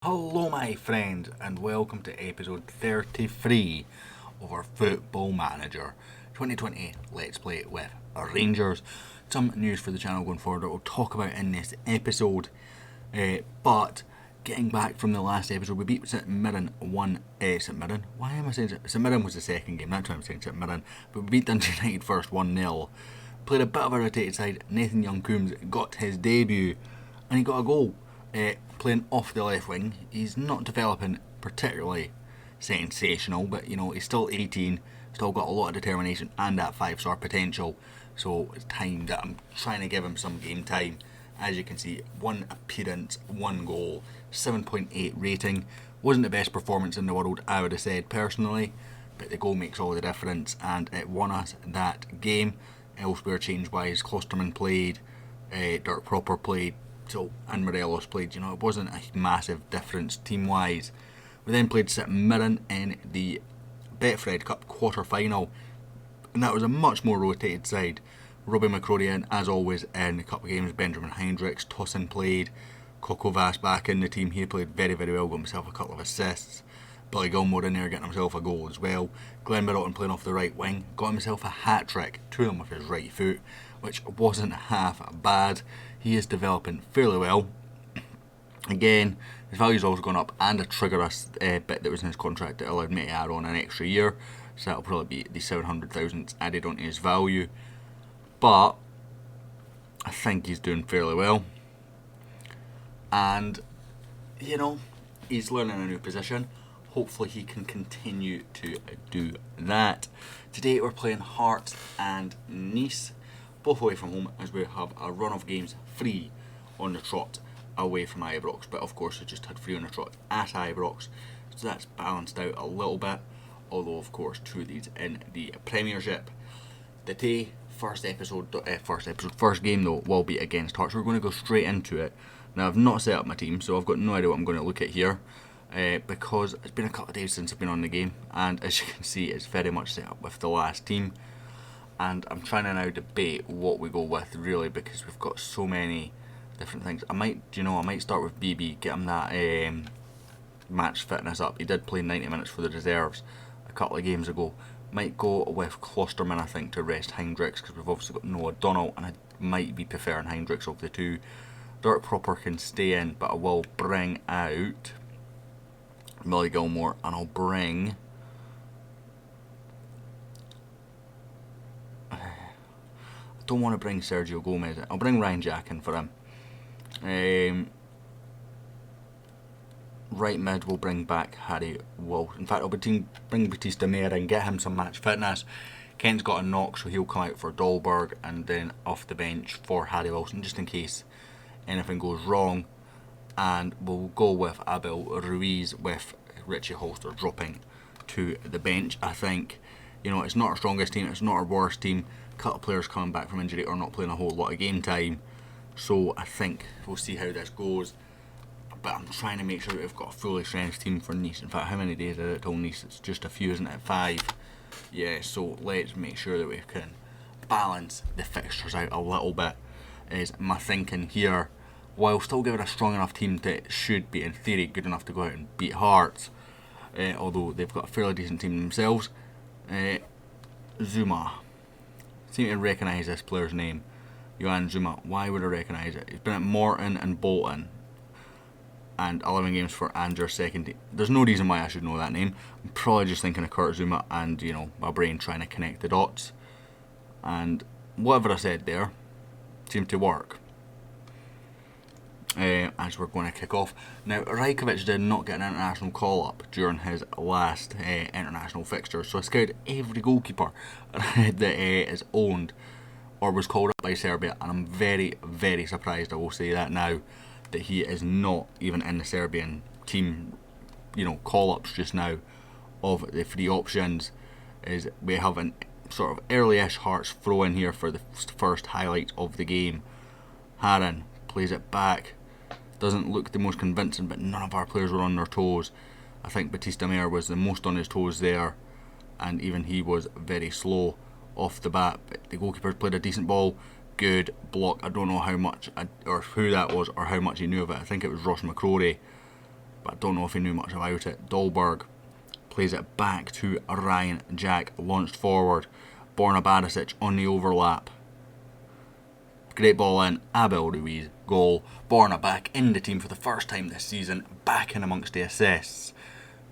Hello my friends and welcome to episode 33 of our Football Manager 2020 Let's Play with our Rangers. Some news for the channel going forward that we'll talk about in this episode, but getting back from the last episode, we beat St Mirren St Mirren? Why am I saying St Mirren was the second game, that's why I'm saying St Mirren, but we beat Dundee United first 1-0. Played a bit of a rotated side. Nathan Young-Coombs got his debut and he got a goal. Playing off the left wing. He's not developing particularly sensational, but you know, he's still 18, still got a lot of determination and that 5-star potential, so it's time that I'm trying to give him some game time. As you can see, 1 appearance, 1 goal, 7.8 rating. Wasn't the best performance in the world, I would have said personally, but the goal makes all the difference and it won us that game. Elsewhere change wise, Klosterman played, Dirk Proper played, and Morelos played. You know, it wasn't a massive difference team wise. We then played St Mirren in the Betfred Cup quarter final, and that was a much more rotated side. Robbie McCrory in, as always, in a couple of games. Benjamin Hendricks, Tossin played, Coco Vass back in the team. He played very, very well, got himself a couple of assists. Billy Gilmore in there getting himself a goal as well. Glenn Middleton playing off the right wing, got himself a hat-trick, 2 of them with his right foot, which wasn't half bad. He is developing fairly well. Again, his value's also gone up, and a trigger us bit that was in his contract that allowed me to add on an extra year, so that'll probably be the 700,000 added onto his value. But I think he's doing fairly well, and you know, he's learning a new position. Hopefully he can continue to do that. Today we're playing Hearts and Nice, both away from home, as we have a run of games free on the trot away from Ibrox. But of course we just had free on the trot at Ibrox, so that's balanced out a little bit. Although of course 2 of these in the Premiership. Today, first game though will be against Hearts. We're going to go straight into it. Now I've not set up my team, so I've got no idea what I'm going to look at here. Because it's been a couple of days since I've been on the game, and as you can see it's very much set up with the last team, and I'm trying to now debate what we go with really, because we've got so many different things. I might start with BB, get him that match fitness up. He did play 90 minutes for the reserves a couple of games ago. Might go with Klosterman, I think, to rest Hendricks, because we've obviously got Noah Donald, and I might be preferring Hendricks of the 2. Dirk Proper can stay in, but I will bring out Billy Gilmore, and I'll bring I don't want to bring Sergio Gomez. I'll bring Ryan Jack in for him. Right mid, we'll bring back Harry Wilson. In fact, I'll bring Batista Meyer and get him some match fitness. Kent's got a knock, so he'll come out for Dahlberg, and then off the bench for Harry Wilson, just in case anything goes wrong. And we'll go with Abel Ruiz with Richie Holster dropping to the bench. I think, you know, it's not our strongest team, it's not our worst team. A couple of players coming back from injury or not playing a whole lot of game time, so I think we'll see how this goes. But I'm trying to make sure that we've got a fully strength team for Nice. In fact, how many days is it till Nice? It's just a few, isn't it? 5. Yeah, so let's make sure that we can balance the fixtures out a little bit, is my thinking here, while still giving a strong enough team that should be, in theory, good enough to go out and beat Hearts, although they've got a fairly decent team themselves. Zuma. Seem to recognise this player's name. Johan Zuma. Why would I recognise it? He's been at Morton and Bolton, and 11 games for Andrew's second team. There's no reason why I should know that name. I'm probably just thinking of Kurt Zuma and, you know, my brain trying to connect the dots. And whatever I said there seemed to work. As we're going to kick off. Now, Rajkovic did not get an international call-up during his last international fixture, so I scouted every goalkeeper that is owned or was called up by Serbia, and I'm very, very surprised, I will say that now, that he is not even in the Serbian team, you know, call-ups just now. Of the 3 options, is we have an sort of early-ish Hearts throw in here for the first highlight of the game. Haran plays it back. Doesn't look the most convincing, but none of our players were on their toes. I think Batista Meyer was the most on his toes there, and even he was very slow off the bat. But the goalkeeper played a decent ball. Good block. I don't know how much or who that was or how much he knew of it. I think it was Ross McCrory. but I don't know if he knew much about it. Dolberg plays it back to Ryan Jack, launched forward. Borna Barisic on the overlap. Great ball in, Abel Ruiz, goal. Borna back in the team for the first time this season, back in amongst the assists.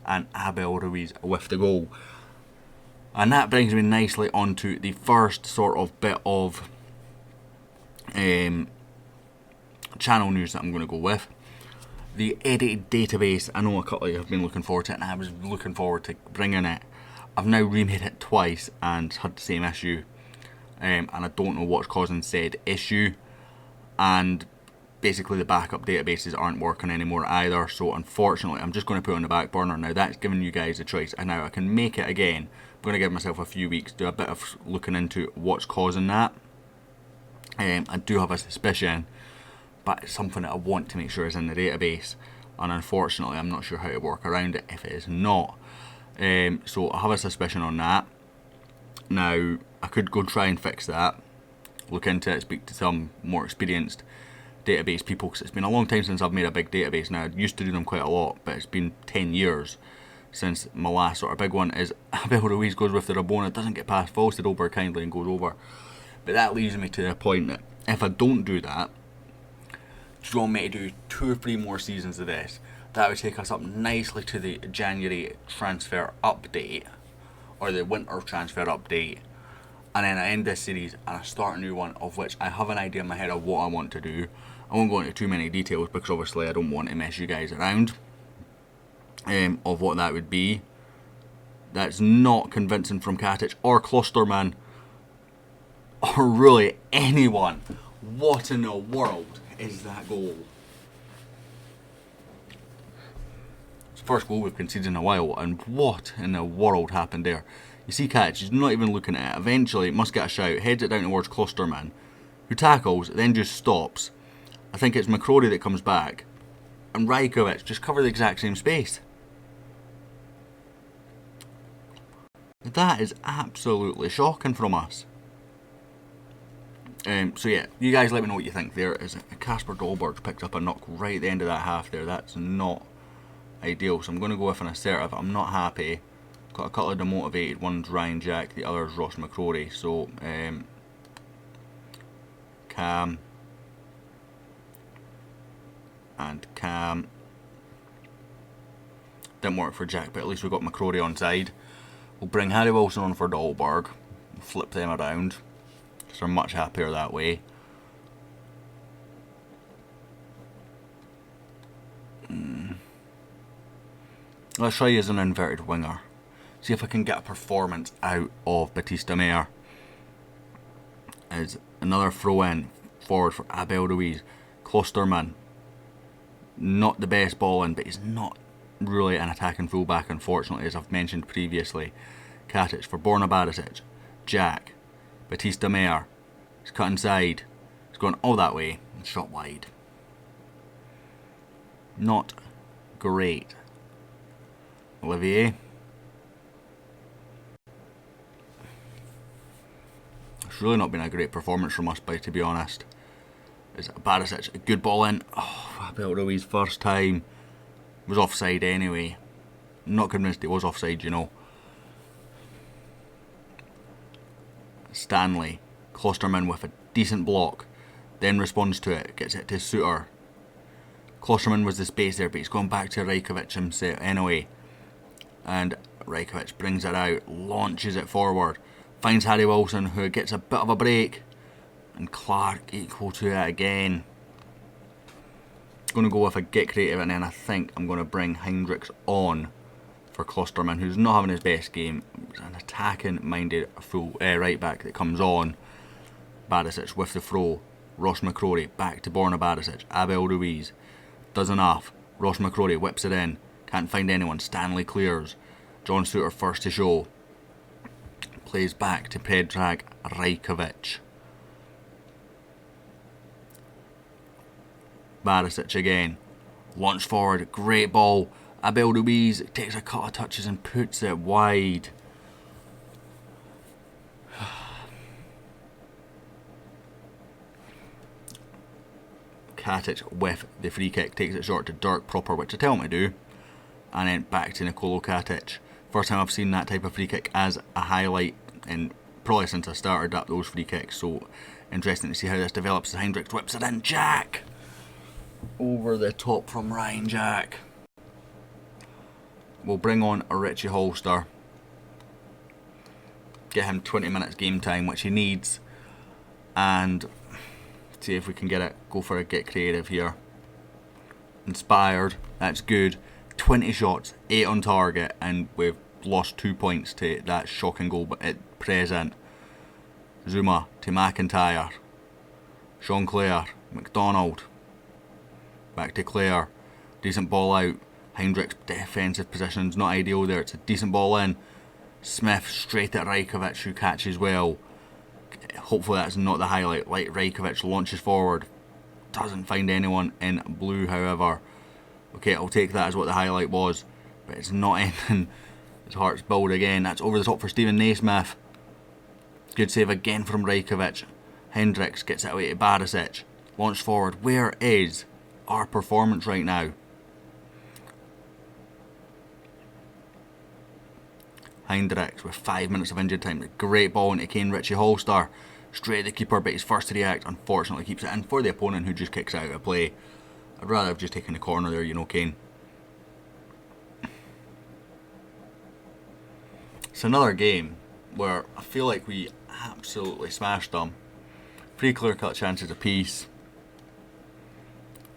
And Abel Ruiz with the goal. And that brings me nicely onto the first sort of bit of channel news that I'm going to go with. The edited database, I know a couple of you have been looking forward to it, and I was looking forward to bringing it. I've now remade it twice and had the same issue, and I don't know what's causing said issue, and basically the backup databases aren't working anymore either, so unfortunately I'm just going to put it on the back burner. Now that's giving you guys a choice, and now I can make it again. I'm going to give myself a few weeks, do a bit of looking into what's causing that. I do have a suspicion, but it's something that I want to make sure is in the database, and unfortunately I'm not sure how to work around it if it is not. So I have a suspicion on that. Now I could go try and fix that, look into it, speak to some more experienced database people, because it's been a long time since I've made a big database. Now I used to do them quite a lot, but it's been 10 years since my last sort of big one. Is Abel Ruiz goes with the Rabona, doesn't get past, falls to Dolberg kindly and goes over. But that leaves me to the point that if I don't do that, do you want me to do 2 or 3 more seasons of this? That would take us up nicely to the January transfer update, or the winter transfer update, and then I end this series and I start a new one, of which I have an idea in my head of what I want to do. I won't go into too many details because obviously I don't want to mess you guys around of what that would be. That's not convincing from Katic or Klosterman or really anyone. What in the world is that goal? It's the first goal we've conceded in a while, and what in the world happened there? You see Katic, he's not even looking at it. Eventually must get a shout, heads it down towards Klosterman, who tackles, then just stops. I think it's McCrory that comes back, and Rajkovic just cover the exact same space. That is absolutely shocking from us. So yeah, you guys let me know what you think there. Is Kasper Dolberg picked up a knock right at the end of that half there? That's not ideal, so I'm going to go with an assertive. I'm not happy. Got a couple of demotivated. One's Ryan Jack, the other's Ross McCrory. So Cam and Cam. Didn't work for Jack, but at least we've got McCrory on side. We'll bring Harry Wilson on for Dolberg. We'll flip them around, so I'm much happier that way. Let's try as an inverted winger. See if I can get a performance out of Batista Mayer. As another throw in forward for Abel Ruiz. Klosterman. Not the best ball in, but he's not really an attacking fullback, unfortunately, as I've mentioned previously. Katic for Borna Barisic. Jack. Batista Mayer. He's cut inside. He's gone all that way and shot wide. Not great. Olivier. It's really not been a great performance from us, to be honest. Is Barisic, a good ball in. Oh, Abel Ruiz first time. Was offside anyway. I'm not convinced he was offside, you know. Stanley. Klosterman with a decent block. Then responds to it. Gets it to Suter. Klosterman was the space there, but he's gone back to Rajkovic himself anyway. And Rajkovic brings it out. Launches it forward. Finds Harry Wilson, who gets a bit of a break. And Clark equal to it again. Going to go with a get creative, and then I think I'm going to bring Hendricks on for Klosterman, who's not having his best game. It's an attacking minded full right back that comes on. Barisic with the throw. Ross McCrory back to Borna Barisic. Abel Ruiz does enough. Ross McCrory whips it in. Can't find anyone. Stanley clears. John Suter first to show. Plays back to Predrag Rajkovic. Barisic again. Launch forward. Great ball. Abel Ruiz takes a couple of touches and puts it wide. Katic with the free kick takes it short to Dirk Proper, which I tell him to do. and then back to Nikola Katic. First time I've seen that type of free kick as a highlight, and probably since I started up those free kicks. So interesting to see how this develops as Hendricks whips it in. Jack! Over the top from Ryan Jack. We'll bring on a Richie Holster. Get him 20 minutes game time, which he needs. And see if we can get it. Go for a get creative here. Inspired. That's good. 20 shots, 8 on target, and we've lost 2 points to that shocking goal at present. Zuma to McIntyre. Sean Clare. McDonald. Back to Clare. Decent ball out. Hendricks' defensive position's not ideal there. It's a decent ball in. Smith straight at Rajkovic, who catches well. Hopefully that's not the highlight. Like Rajkovic launches forward. Doesn't find anyone in blue, however. Okay, I'll take that as what the highlight was. But it's not ending. His heart's bowled again. That's over the top for Stephen Naismith. Good save again from Rajkovic. Hendricks gets it away to Barisic. Launched forward. Where is our performance right now? Hendricks with 5 minutes of injured time. Great ball into Kane Richie Holster. Straight at the keeper, but he's first to react. Unfortunately keeps it in for the opponent, who just kicks it out of play. I'd rather have just taken the corner there, you know, Kane. It's another game where I feel like we absolutely smashed them. 3 clear-cut chances apiece.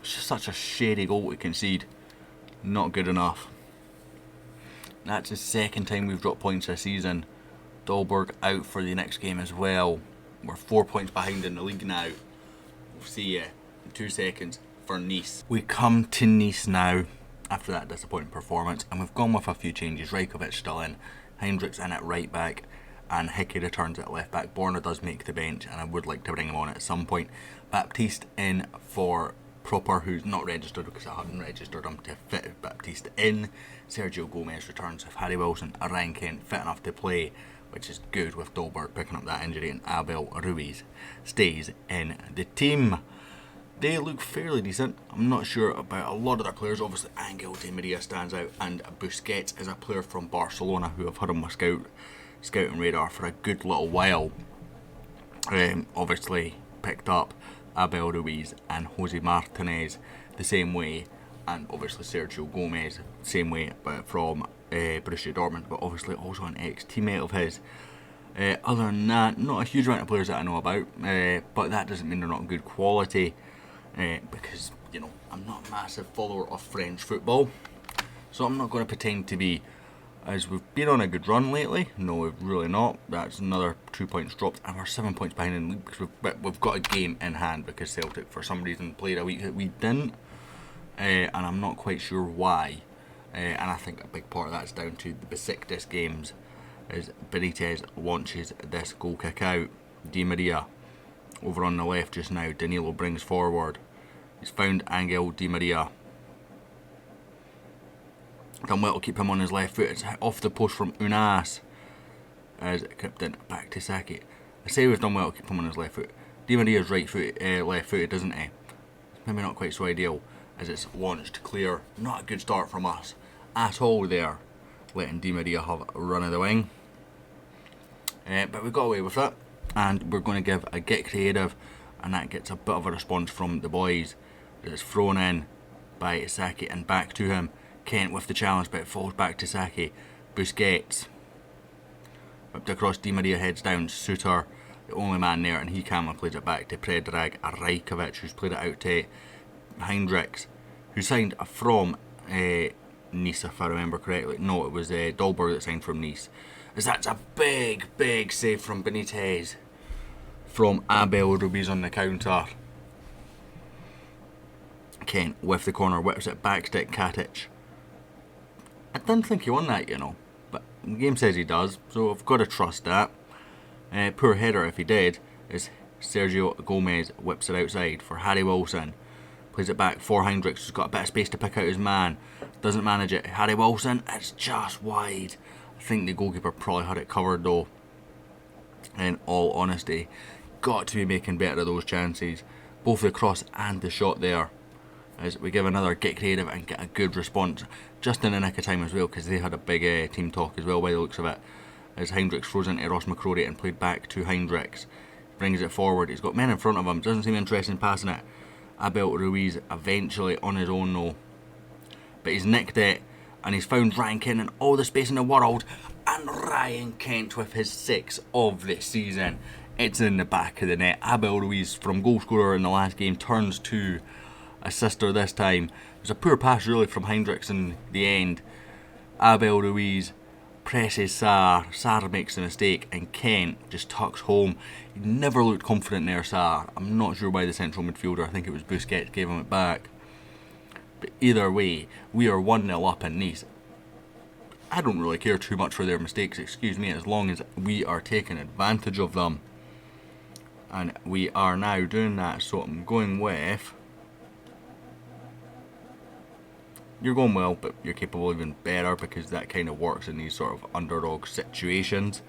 It's just such a shady goal to concede. Not good enough. That's the second time we've dropped points this season. Dolberg out for the next game as well. We're 4 points behind in the league now. We'll see you in 2 seconds for Nice. We come to Nice now after that disappointing performance, and we've gone with a few changes. Rajkovic still in, Hendricks in at right back, and Hickey returns at left back. Borna does make the bench, and I would like to bring him on at some point. Baptiste in for Proper, who's not registered because I haven't registered him to fit Baptiste in. Sergio Gomez returns with Harry Wilson, Ryan Kent fit enough to play, which is good with Dolberg picking up that injury, and Abel Ruiz stays in the team. They look fairly decent. I'm not sure about a lot of their players. Obviously Angel Di Maria stands out, and Busquets is a player from Barcelona who have had on my scouting radar for a good little while. Obviously picked up Abel Ruiz and Jose Martinez the same way, and obviously Sergio Gomez same way, but from Borussia Dortmund, but obviously also an ex-teammate of his. Other than that, not a huge amount of players that I know about, but that doesn't mean they're not good quality, because, you know, I'm not a massive follower of French football, so I'm not going to pretend to be, as we've been on a good run lately. No, we've really not. That's another 2 points dropped, and we're 7 points behind in the league because we've got a game in hand, because Celtic for some reason played a week that we didn't, and I'm not quite sure why. And I think a big part of that's down to the Besiktas games, as Benitez launches this goal kick out. Di Maria over on the left just now. Danilo brings forward. He's found Angel Di Maria. Done well to keep him on his left foot. It's off the post from Unas, as it kept in back to Saki. I say we've done well to keep him on his left foot. Di Maria's left footed, isn't he? Maybe not quite so ideal, as it's launched clear. Not a good start from us at all there, letting Di Maria have a run of the wing. But we got away with it, and we're going to give a get creative, and that gets a bit of a response from the boys. It's thrown in by Saki and back to him. Kent with the challenge, but it falls back to Saki. Busquets whipped across. Di Maria heads down. Suter, the only man there, and he calmly plays it back to Predrag Rajkovic, who's played it out to Hendricks, who signed from Nice, if I remember correctly. No, it was Dolberg that signed from Nice. As that's a big save from Benitez from Abel Ruiz on the counter. Kent with the corner, whips it back to Katic. I didn't think he won that, you know, but the game says he does, so I've got to trust that. Poor header if he did, as Sergio Gomez whips it outside for Harry Wilson. Plays it back for Hendricks, who's got a bit of space to pick out his man. Doesn't manage it. Harry Wilson, it's just wide. I think the goalkeeper probably had it covered though. In all honesty, got to be making better of those chances. Both the cross and the shot there. as we give another get creative and get a good response just in the nick of time as well, because they had a big team talk as well by the looks of it, as Hendricks throws into Ross McCrory and played back to Hendricks, brings it forward. He's got men in front of him, doesn't seem interested in passing it. Abel Ruiz eventually on his own though, but he's nicked it and he's found Ryan Kent in all the space in the world, and Ryan Kent with his 6th of the season. It's in the back of the net. Abel Ruiz, from goal scorer in the last game, turns to assister this time. It was a poor pass really from Hendricks in the end. Abel Ruiz presses Sarr. Sarr makes a mistake and Kent just tucks home. He never looked confident there, Sarr. I'm not sure why the central midfielder, I think it was Busquets, gave him it back. But either way, we are 1-0 up in Nice. I don't really care too much for their mistakes, excuse me, as long as we are taking advantage of them. And we are now doing that, so I'm going with... You're going well, but you're capable of even better, because that kind of works in these sort of underdog situations.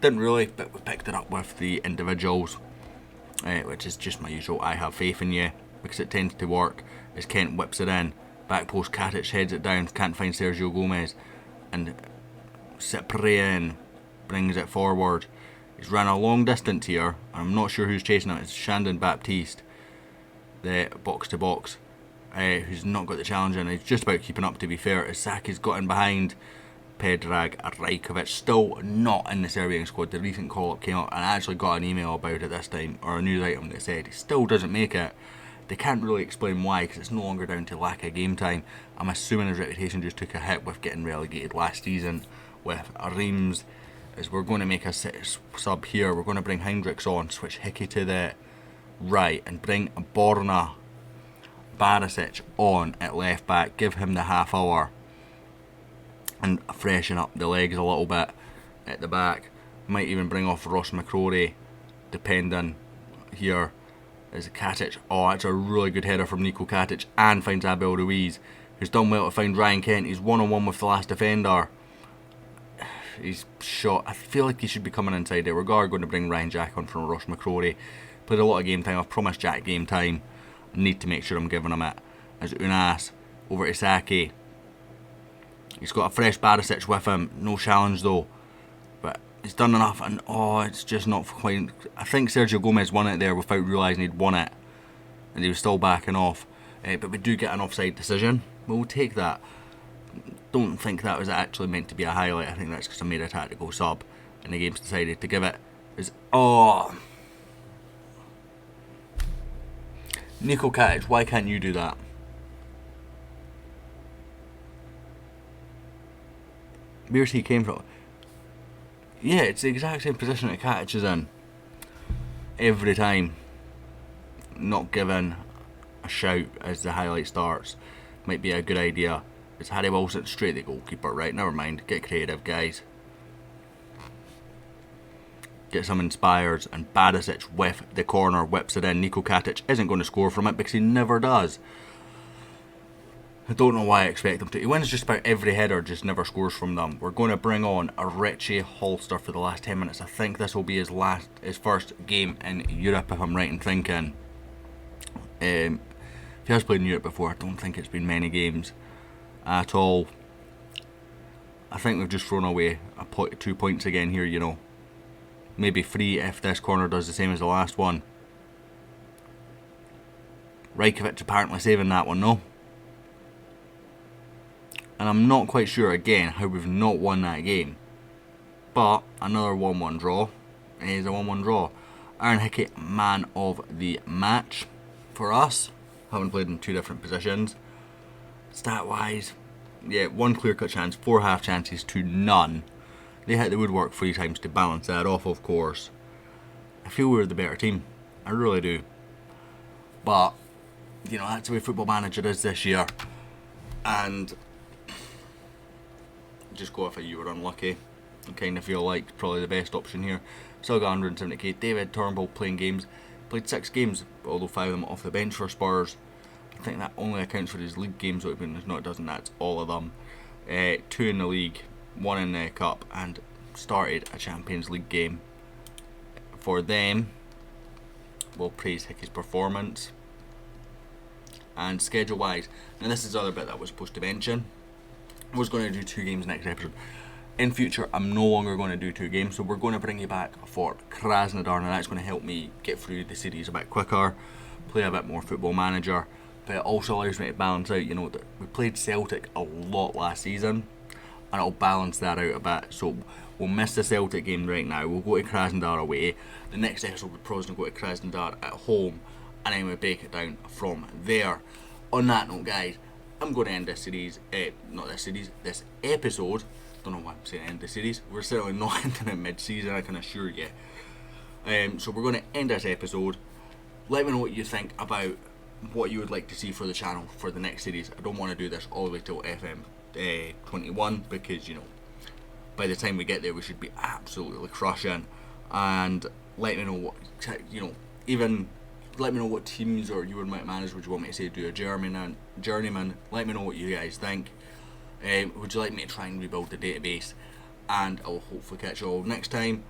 Didn't really, but we picked it up with the individuals, which is just my usual I have faith in you, because it tends to work. As Kent whips it in, back post Katic heads it down, can't find Sergio Gomez, and Cyprien brings it forward. He's ran a long distance here, I'm not sure who's chasing him. It's Shandon Baptiste, the box to box, who's not got the challenge in. He's just about keeping up, to be fair, as Saki's got in behind. Predrag Rajkovic, still not in the Serbian squad. The recent call-up came up, and I actually got an email about it this time, or a news item that said he still doesn't make it. They can't really explain why, because it's no longer down to lack of game time. I'm assuming his reputation just took a hit with getting relegated last season with Reims. As we're going to make a sub here, we're going to bring Hendricks on, switch Hickey to the right, and bring Borna Barisic on at left back, give him the half hour and freshen up the legs a little bit at the back. Might even bring off Ross McCrory, depending here, as Katic. Oh, that's a really good header from Niko Katic, and finds Abel Ruiz, who's done well to find Ryan Kent. He's 1-on-1 with the last defender. He's shot. I feel like he should be coming inside there. We're going to bring Ryan Jack on from Ross McCrory. Played a lot of game time. I've promised Jack game time. I need to make sure I'm giving him it. As Unas over to Saki. He's got a fresh Barisic with him. No challenge though. But he's done enough, and it's just not quite... I think Sergio Gomez won it there without realising he'd won it. And he was still backing off. But we do get an offside decision. We'll take that. Don't think that was actually meant to be a highlight. I think that's because I made a tactical sub and the game's decided to give it. Niko Katic, why can't you do that? Where's he came from? Yeah, it's the exact same position that Katic is in. Every time. Not given a shout as the highlight starts. Might be a good idea. It's Harry Wilson straight the goalkeeper. Right, never mind. Get creative, guys. Get some inspired, and Barisic with the corner whips it in. Niko Katic isn't going to score from it because he never does. I don't know why I expect him to. He wins just about every header, just never scores from them. We're going to bring on a Richie Holster for the last 10 minutes. I think this will be his first game in Europe, if I'm right in thinking. If he has played in Europe before, I don't think it's been many games at all. I think we've just thrown away 2 points again here, you know. Maybe 3 if this corner does the same as the last one. Rajkovic apparently saving that one, no? And I'm not quite sure again how we've not won that game. But another 1-1 draw. It is a 1-1 draw. Aaron Hickey, man of the match for us. Having played in 2 different positions. Stat wise, yeah, 1 clear cut chance, 4 half chances to none. They hit the woodwork 3 times to balance that off, of course. I feel we're the better team. I really do. But, you know, that's the way Football Manager is this year. And just go if you were unlucky. I kind of feel like probably the best option here. Still got 170k. David Turnbull playing games. Played 6 games, although 5 of them off the bench for Spurs. I think that only accounts for his league games, so it doesn't. That's all of them. 2 in the league, 1 in the cup, and started a Champions League game for them. We'll praise Hickey's performance. And schedule wise, and this is the other bit that I was supposed to mention, I was going to do 2 games next episode. In future, I'm no longer going to do 2 games, so we're going to bring you back for Krasnodar, and that's going to help me get through the series a bit quicker, play a bit more Football Manager, but it also allows me to balance out, that we played Celtic a lot last season, and it'll balance that out a bit. So we'll miss the Celtic game right now, we'll go to Krasnodar away, the next episode we're probably going to go to Krasnodar at home, and then we'll break it down from there. On that note, guys, I'm going to end this series, this episode. Don't know why I'm saying end the series. We're certainly not ending it mid-season, I can assure you. So we're going to end this episode. Let me know what you think about what you would like to see for the channel for the next series. I don't want to do this all the way till FM21 because, by the time we get there we should be absolutely crushing. And let me know what, even let me know what teams or you might manage. Would you want me to say do a journeyman? Let me know what you guys think. Would you like me to try and rebuild the database? And I will hopefully catch you all next time.